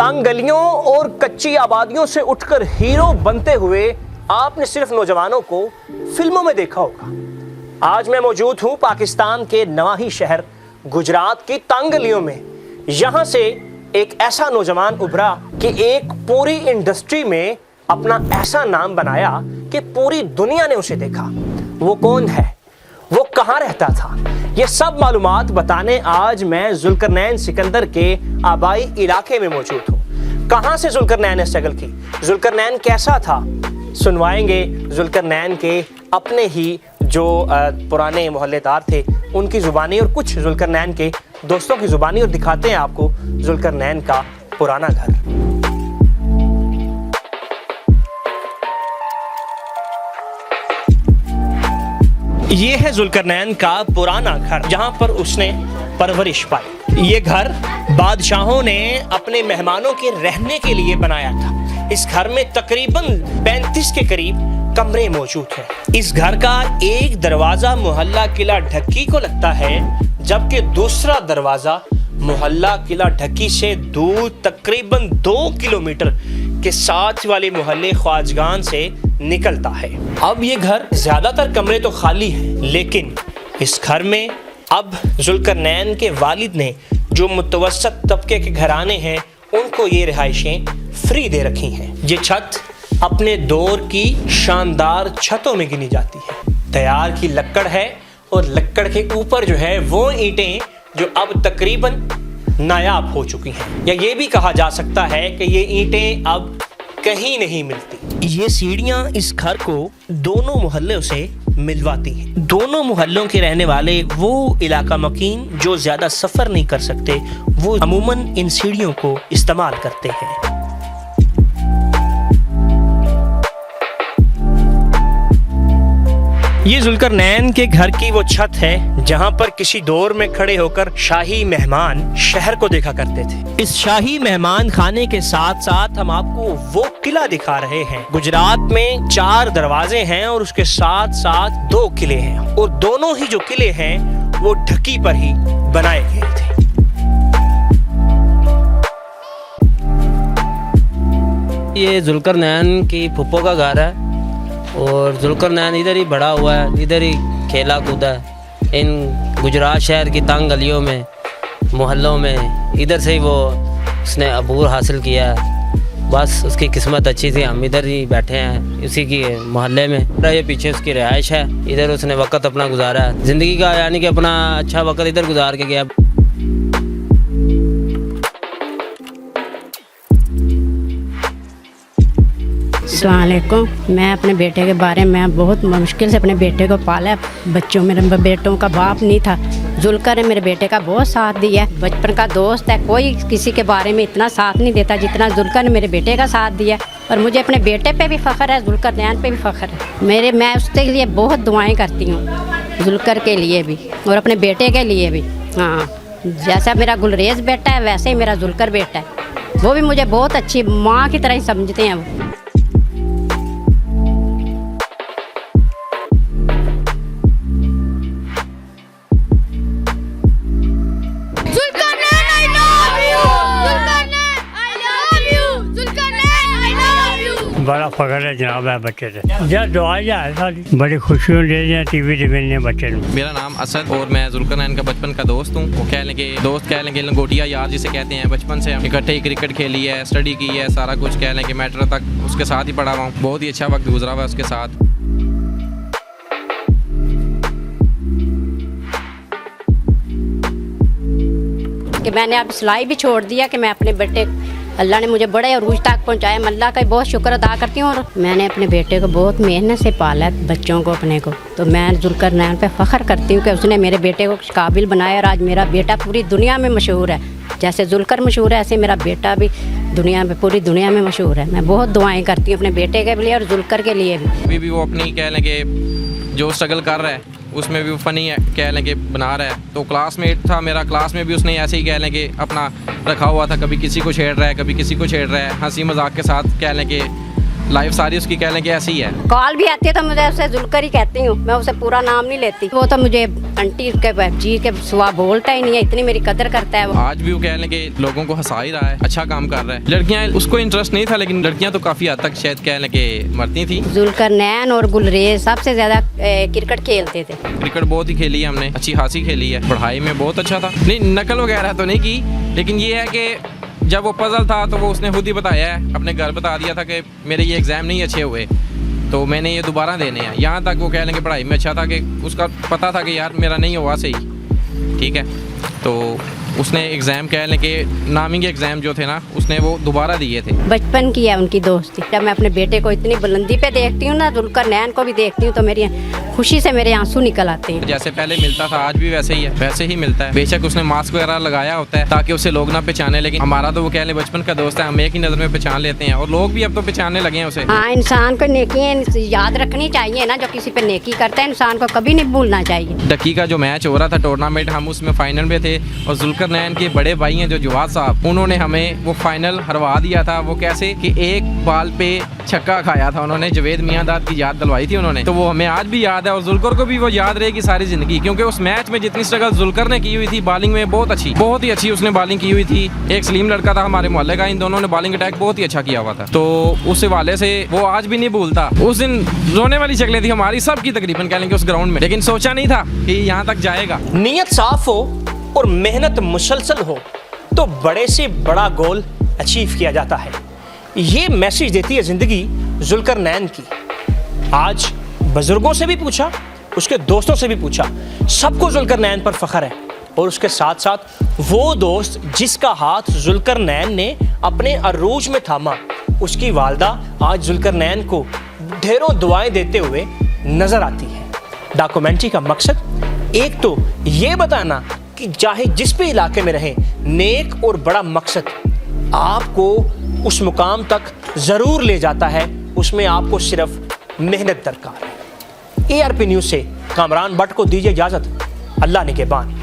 तंग गलियों और कच्ची आबादियों से उठकर हीरो बनते हुए आपने सिर्फ नौजवानों को फिल्मों में देखा होगा। आज मैं मौजूद हूं पाकिस्तान के नवाही शहर गुजरात की तंग गलियों में। यहां से एक ऐसा नौजवान उभरा कि एक पूरी इंडस्ट्री में अपना ऐसा नाम बनाया कि पूरी दुनिया ने उसे देखा। वो कौन है, वो कहां रहता था, ये सब मालूमात बताने आज मैं जुल्करनैन सिकंदर के आबाई इलाके में मौजूद हूँ। कहां से जुल्करनैन ने स्ट्रगल की, जुल्करनैन कैसा था, सुनवाएंगे जुल्करनैन के अपने ही जो पुराने मोहल्लेदार थे उनकी ज़ुबानी और कुछ जुल्करनैन के दोस्तों की ज़ुबानी, और दिखाते हैं आपको जुल्करनैन का पुराना घर। ये है जुल्करनैन का पुराना घर जहां पर उसने परवरिश पाई। ये घर बादशाहों ने अपने मेहमानों के रहने के लिए बनाया था। इस घर में तकरीबन 35 के करीब कमरे मौजूद हैं। इस घर का एक दरवाजा मोहल्ला किला ढक्की को लगता है, जबकि दूसरा दरवाजा मोहल्ला किला ढक्की से दूर तकरीबन 2 किलोमीटर के साथ वाले मोहल्ले ख्वाजगान से निकलता है। अब ये घर ज्यादातर कमरे तो खाली हैं, लेकिन इस घर में अब जुल्करनैन के वालिद ने, जो मुतवस्सत तबके के घराने हैं, उनको ये रिहाइशें फ्री दे रखी हैं। ये छत अपने दौर की शानदार छतों में गिनी जाती है। तैयार की लक्कड़ है और लक्कड़ के ऊपर जो है वो ईंटें जो अब तकरीबन नायाब हो चुकी हैं, या ये भी कहा जा सकता है कि ये ईंटें अब कहीं नहीं मिलती। ये सीढ़ियां इस घर को दोनों मोहल्लों से मिलवाती हैं। दोनों मोहल्लों के रहने वाले, वो इलाका मकीन जो ज्यादा सफर नहीं कर सकते, वो अमूमन इन सीढ़ियों को इस्तेमाल करते हैं। ये जुल्करनैन के घर की वो छत है जहां पर किसी दौर में खड़े होकर शाही मेहमान शहर को देखा करते थे। इस शाही मेहमान खाने के साथ साथ हम आपको वो किला दिखा रहे हैं। गुजरात में 4 दरवाजे हैं और उसके साथ साथ 2 किले हैं, और दोनों ही जो किले हैं वो ढक्की पर ही बनाए गए थे। ये जुल्करनैन की फुप्पो का घर है और जुल्करनैन इधर ही बड़ा हुआ है, इधर ही खेला कूदा है। इन गुजरात शहर की तंग गलियों में, मोहल्लों में, इधर से ही वो उसने अबूर हासिल किया है। बस उसकी किस्मत अच्छी थी, हम इधर ही बैठे हैं इसी की मोहल्ले में। ये पीछे उसकी रिहाइश है, इधर उसने वक्त अपना गुजारा है ज़िंदगी का, यानी कि अपना अच्छा वक्त इधर गुजार के गया। अस्सलाम वालेकुम। मैं अपने बेटे के बारे में बहुत मुश्किल से अपने बेटे को पाला। बच्चों मेरे बेटों का बाप नहीं था। जुल्कर ने मेरे बेटे का बहुत साथ दिया, बचपन का दोस्त है। कोई किसी के बारे में इतना साथ नहीं देता जितना जुल्कर ने मेरे बेटे का साथ दिया, और मुझे अपने बेटे पे भी फ़ख्र है, जुल्करनैन पे भी फ़ख्र है। मैं उसके लिए बहुत दुआएं करती हूँ, जुल्कर के लिए भी और अपने बेटे के लिए भी। हाँ, जैसा मेरा गुलरेज बेटा है वैसे ही मेरा जुल्कर बेटा है। वो भी मुझे बहुत अच्छी माँ की तरह ही समझते हैं वो। बड़ा फख्र है जनाब है बच्चे से। जब दुआ है सारी बड़ी खुशी होती टीवी ते मिलने बच्चे। मेरा नाम असद और मैं जुल्करनैन का बचपन का दोस्त हूँ। वो कह लेंगे दोस्त, कह लेंगे लंगोटिया यार जिसे कहते हैं। बचपन से हम इकट्ठे ही क्रिकेट खेली है, स्टडी की है, सारा कुछ कह लेंगे मैट्रिक तक उसके साथ ही पढ़ा हुआ हूँ। बहुत ही अच्छा वक्त गुजरा हुआ है उसके साथ। कि मैंने अब सिलाई भी छोड़ दिया कि मैं अपने बेटे, अल्लाह ने मुझे बड़े अरूज तक पहुंचाया, मैं अल्लाह का बहुत शुक्र अदा करती हूँ। और मैंने अपने बेटे को बहुत मेहनत से पाला है, बच्चों को अपने को। तो मैं जुल्करनैन पे फ़ख्र करती हूँ कि उसने मेरे बेटे को काबिल बनाया, और आज मेरा बेटा पूरी दुनिया में मशहूर है। जैसे जुल्कर मशहूर है, ऐसे मेरा बेटा भी दुनिया में, पूरी दुनिया में मशहूर है। मैं बहुत दुआएँ करती हूँ अपने बेटे के लिए और जुल्कर के लिए भी। अभी भी वो अपनी कह लेंगे जो स्ट्रगल कर रहा है उसमें भी फ़नी है, कह लेंगे बना रहा है। तो क्लासमेट था मेरा, क्लास में भी उसने ऐसे ही कह लेंगे अपना रखा हुआ था। कभी किसी को छेड़ रहा है, कभी किसी को छेड़ रहा है, हंसी मजाक के साथ कह लेंगे लाइफ सारी उसकी कह लें कि ऐसी ही है। कॉल भी आती है तो मुझे उसे जुलकर ही कहती हूँ, मैं उसे पूरा नाम नहीं लेती। वो तो मुझे आंटी के जी के सिवा बोलता ही नहीं है, इतनी मेरी कदर करता है वो। आज भी वो कह लें कि लोगों को हंसा ही रहा है, अच्छा काम कर रहा है। लड़कियां, उसको इंटरेस्ट नहीं था, लेकिन लड़कियां तो काफी हद तक शायद कह लें कि मरती थी। जुल्करनैन और गुलरेज सबसे ज्यादा क्रिकेट खेलते थे। क्रिकेट बहुत ही खेली है हमने, अच्छी खासी खेली है। पढ़ाई में बहुत अच्छा था, नहीं नकल वगैरह तो नहीं की, लेकिन ये है कि जब वो पजल था तो वो उसने खुद ही बताया है, अपने घर बता दिया था कि मेरे ये एग्ज़ाम नहीं अच्छे हुए तो मैंने ये दोबारा देने हैं। यहाँ तक वो कह लेंगे पढ़ाई में अच्छा था कि उसका पता था कि यार मेरा नहीं हुआ सही, ठीक है। तो उसने एग्ज़ाम कह लें कि नामी के एग्ज़ाम जो थे ना, उसने वो दोबारा दिए थे। बचपन की है उनकी दोस्ती। जब मैं अपने बेटे को इतनी बुलंदी पे देखती हूँ ना, जुल्करनैन को भी देखती हूँ, तो मेरी खुशी से मेरे आंसू निकल आते हैं। जैसे पहले मिलता था आज भी वैसे ही है, वैसे ही मिलता है। बेशक उसने मास्क वगैरह लगाया होता है ताकि उसे लोग ना पहचाने, लेकिन हमारा तो वो कह लें बचपन का दोस्त है, हम एक ही नज़र में पहचान लेते हैं और लोग भी अब तो पहचानने लगे हैं उसे। हाँ, इंसान को नेकी याद रखनी चाहिए ना, जो किसी पे नेकी करता है इंसान को कभी नहीं भूलना चाहिए। डक्की का जो मैच हो रहा था टूर्नामेंट, हम उसमें फाइनल में थे और जुल्करनैन के बड़े भाई हैं जो जवाद साहब, उन्होंने हमें वो फाइनल हरवा दिया था। वो कैसे कि एक बॉल पे छक्का खाया था उन्होंने, जवेद मियांदाद की याद दिलवाई थी उन्होंने, तो वो हमें आज भी याद है और जुल्कर को भी वो याद रहेगी सारी जिंदगी, क्योंकि उस मैच में जितनी स्ट्रगल जुल्कर ने की हुई थी बॉलिंग में, बहुत ही अच्छी उसने बॉलिंग की हुई थी। एक सलीम लड़का था हमारे मोहल्ले का, इन दोनों ने बॉलिंग अटैक बहुत ही अच्छा किया हुआ था, तो उस हवाले से वो आज भी नहीं भूलता। उस दिन रोने वाली शक्लें थी हमारी सबकी तकरीबन कह लेंगे उस ग्राउंड में, लेकिन सोचा नहीं था कि यहाँ तक जाएगा। नीयत साफ हो और मेहनत मुसलसल हो तो बड़े से बड़ा गोल अचीव किया जाता है। ये मैसेज देती है जिंदगी जुल्करनैन की। आज बुजुर्गों से भी पूछा, उसके दोस्तों से भी पूछा, सबको जुल्करनैन पर फख्र है। और उसके साथ साथ वो दोस्त जिसका हाथ जुल्करनैन ने अपने अरूज में थामा, उसकी वालदा आज जुल्करनैन को ढेरों दुआएं देते हुए नजर आती है। डॉक्यूमेंट्री का मकसद एक तो ये बताना कि चाहे जिस भी इलाके में रहें, नेक और बड़ा मकसद आपको उस मुकाम तक ज़रूर ले जाता है, उसमें आपको सिर्फ मेहनत दरकार है। ARP न्यूज़ से कामरान भट्ट को दीजिए इजाज़त। अल्लाह निगहबान।